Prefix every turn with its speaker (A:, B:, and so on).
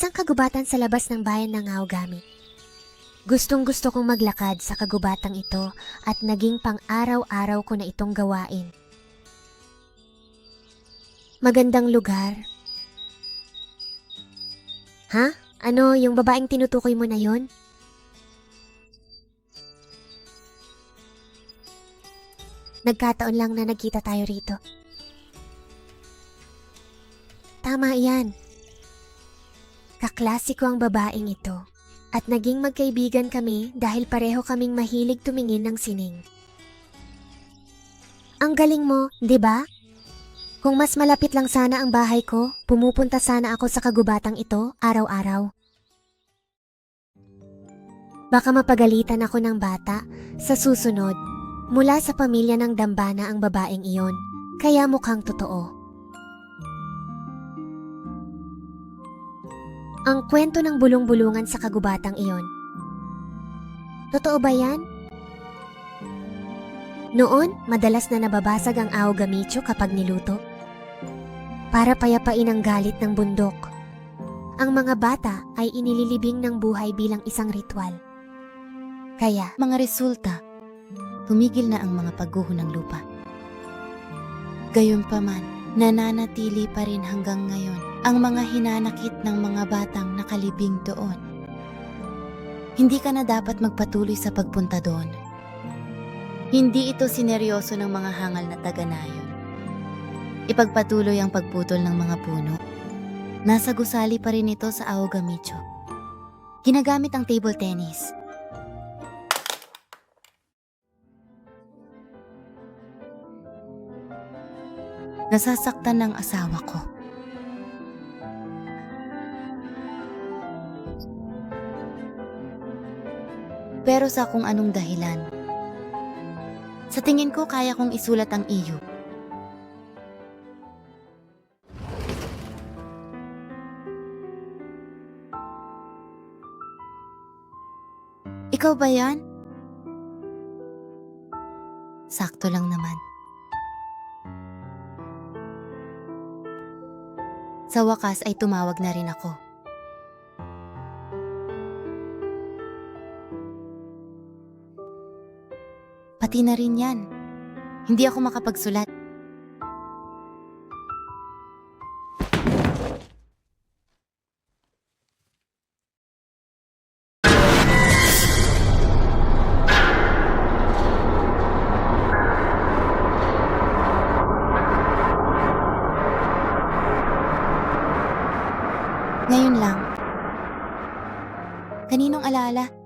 A: Isang kagubatan sa labas ng bayan ng Aogami. Gustong-gusto kong maglakad sa kagubatang ito at naging pang-araw-araw ko na itong gawain. Magandang lugar. Ha? Ano, yung babaeng tinutukoy mo na yon? Nagkataon lang na nagkita tayo rito. Tama yan. Kaklasiko ang babaeng ito at naging magkaibigan kami dahil pareho kaming mahilig tumingin ng sining. Ang galing mo, di ba? Kung mas malapit lang sana ang bahay ko, pumupunta sana ako sa kagubatang ito araw-araw. Baka mapagalitan ako ng bata sa susunod. Mula sa pamilya ng dambana ang babaeng iyon, kaya mukhang totoo. Ang kwento ng bulong-bulungan sa kagubatang iyon. Totoo ba yan? Noon, madalas na nababasag ang aogamicho kapag niluto. Para payapain ang galit ng bundok. Ang mga bata ay inililibing ng buhay bilang isang ritual. Kaya,
B: Mga resulta, tumigil na ang mga pagguho ng lupa. Gayunpaman, nananatili pa rin hanggang ngayon ang mga hinanakit ng mga batang nakalibing doon. Hindi ka na dapat magpatuloy sa pagpunta doon. Hindi ito sineryoso ng mga hangal na taga-nayon. Ipagpatuloy ang pagputol ng mga puno. Nasa gusali pa rin ito sa Aogamicho. Ginagamit ang table tennis. Nasasaktan ng asawa ko. Pero sa kung anong dahilan, sa tingin ko kaya kong isulat ang iyo. Ikaw ba yan? Sakto lang naman. Sa wakas ay tumawag na rin ako. Pati na rin yan. Hindi ako makapagsulat. Ngayon lang. Kaninong alaala?